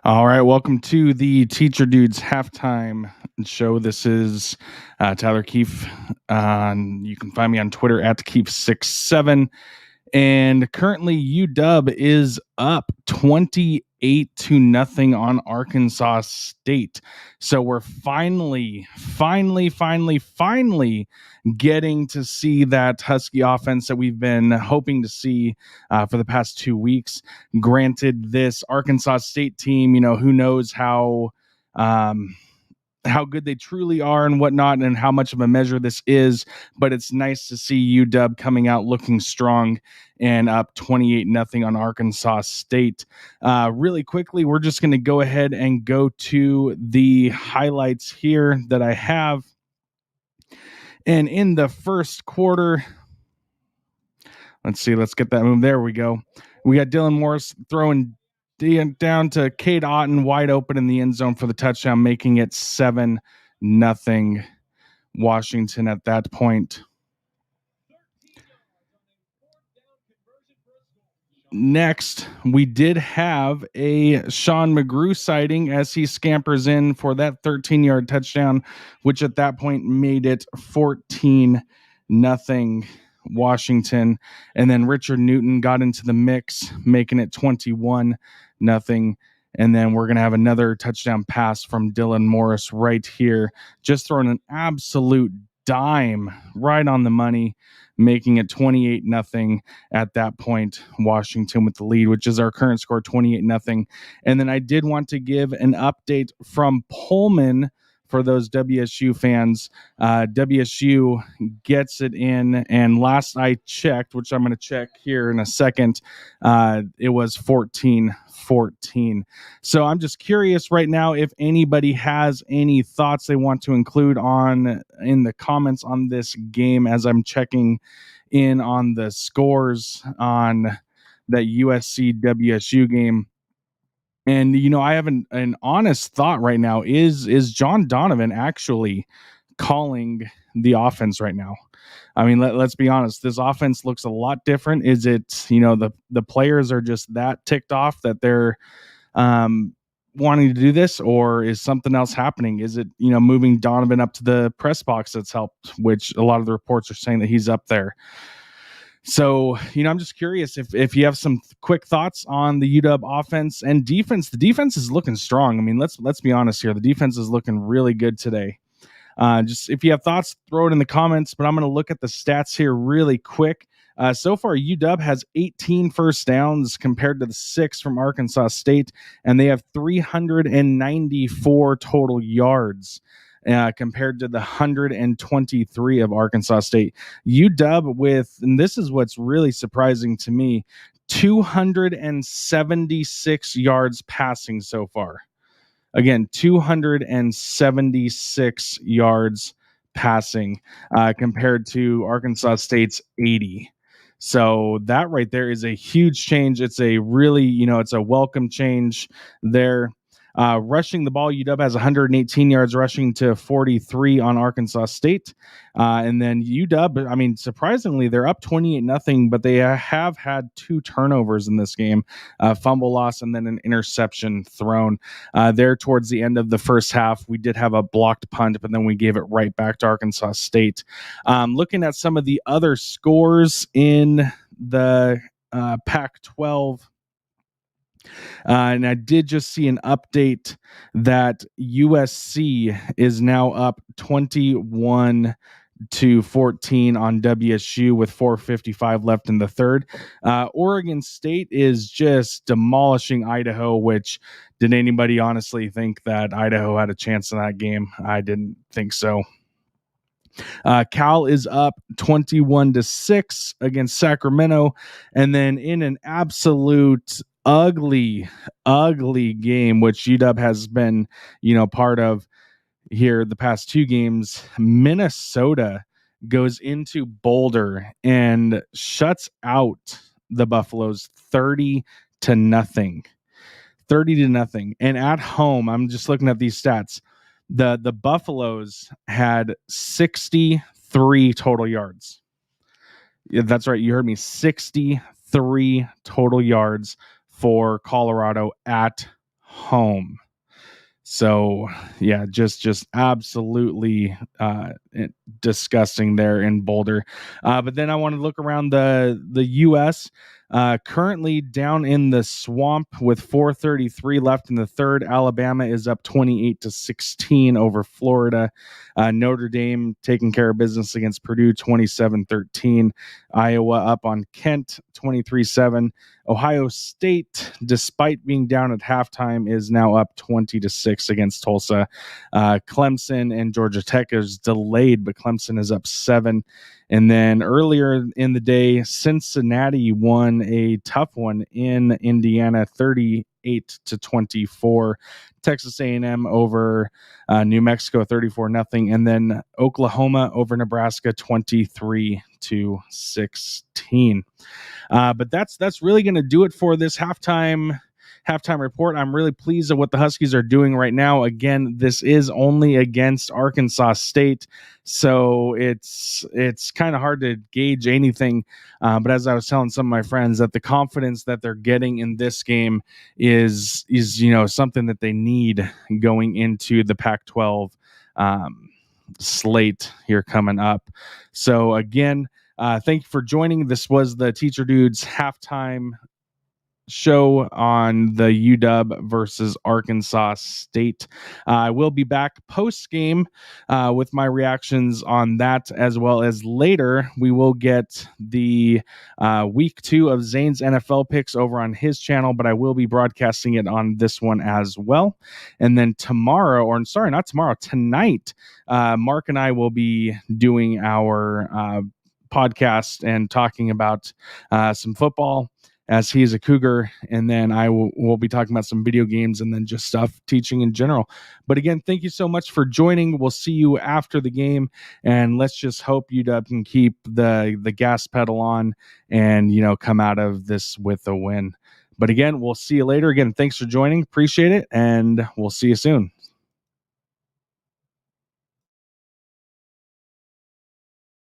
All right, welcome to the Teacher Dudes halftime show. This is Tyler Keefe. You can find me on Twitter at Keefe67. And currently, UW is up 28-0 on Arkansas State. So we're finally getting to see that Husky offense that we've been hoping to see for the past 2 weeks. Granted, this Arkansas State team, who knows how good they truly are and whatnot, and how much of a measure this is, but it's nice to see UW coming out looking strong and up 28-0 on Arkansas State. Really quickly, we're just going to go ahead and go to the highlights here that I have. And in the first quarter, let's get that move. There we go. We got Dylan Morris throwing down to Cade Otton, wide open in the end zone for the touchdown, making it 7-0 Washington at that point. Next, we did have a Sean McGrew sighting as he scampers in for that 13-yard touchdown, which at that point made it 14-0 Washington. And then Richard Newton got into the mix, making it 21-0. And then we're going to have another touchdown pass from Dylan Morris right here, just throwing an absolute dime right on the money, making it 28-0 at that point. Washington with the lead, which is our current score, 28-0. And then I did want to give an update from Pullman for those WSU fans. WSU gets it in, and last I checked, which I'm going to check here in a second, it was 14-14. So I'm just curious right now if anybody has any thoughts they want to include in the comments on this game, as I'm checking in on the scores on that USC WSU game. And, I have an honest thought right now. Is John Donovan actually calling the offense right now? I mean, let's be honest. This offense looks a lot different. Is it, the players are just that ticked off that they're wanting to do this, or is something else happening? Is it, moving Donovan up to the press box that's helped, which a lot of the reports are saying that he's up there. So, I'm just curious if you have some quick thoughts on the UW offense and defense. The defense is looking strong. I mean, let's be honest here. The defense is looking really good today. Just if you have thoughts, throw it in the comments. But I'm going to look at the stats here really quick. So far, UW has 18 first downs compared to the 6 from Arkansas State, and they have 394 total yards. Compared to the 123 of Arkansas State. UW and this is what's really surprising to me, 276 yards passing so far. Again, 276 yards passing compared to Arkansas State's 80. So that right there is a huge change. It's a really, it's a welcome change there. Rushing the ball, UW has 118 yards rushing to 43 on Arkansas State. And then UW, I mean, surprisingly, they're up 28-0, but they have had 2 turnovers in this game, fumble loss and then an interception thrown. There towards the end of the first half, we did have a blocked punt, but then we gave it right back to Arkansas State. Looking at some of the other scores in the Pac-12, and I did just see an update that USC is now up 21-14 on WSU with 4:55 left in the third. Oregon State is just demolishing Idaho, which did anybody honestly think that Idaho had a chance in that game? I didn't think so. Cal is up 21-6 against Sacramento, and then in an absolute ugly game, which UW has been, part of here the past 2 games, Minnesota goes into Boulder and shuts out the Buffaloes 30-0. 30-0. And at home, I'm just looking at these stats. The Buffaloes had 63 total yards. Yeah, that's right. You heard me. 63 total yards for Colorado at home. So yeah, just absolutely disgusting there in Boulder. But then I want to look around the U.S. Currently down in the swamp with 4:33 left in the third. Alabama is up 28-16 over Florida. Notre Dame taking care of business against Purdue 27-13. Iowa up on Kent 23-7. Ohio State, despite being down at halftime, is now up 20-6 against Tulsa. Clemson and Georgia Tech is delayed, but Clemson is up 7. And then earlier in the day, Cincinnati won a tough one in Indiana, 38-24. Texas A&M over New Mexico, 34-0. And then Oklahoma over Nebraska, 23-16. But that's really going to do it for this halftime report. I'm really pleased at what the Huskies are doing right now. Again, this is only against Arkansas State, so it's kind of hard to gauge anything. But as I was telling some of my friends, that the confidence that they're getting in this game is something that they need going into the Pac-12 slate here coming up. So again, thank you for joining. This was the Teacher Dudes halftime show on the UW versus Arkansas State. I will be back post game with my reactions on that, as well as later we will get the week 2 of Zane's NFL picks over on his channel, but I will be broadcasting it on this one as well. And then tonight, Mark and I will be doing our podcast and talking about some football, as he is a Cougar, and then I will be talking about some video games and then just stuff, teaching in general. But again, thank you so much for joining. We'll see you after the game, and let's just hope UW can keep the gas pedal on and come out of this with a win. But again, we'll see you later. Again, thanks for joining. Appreciate it, and we'll see you soon.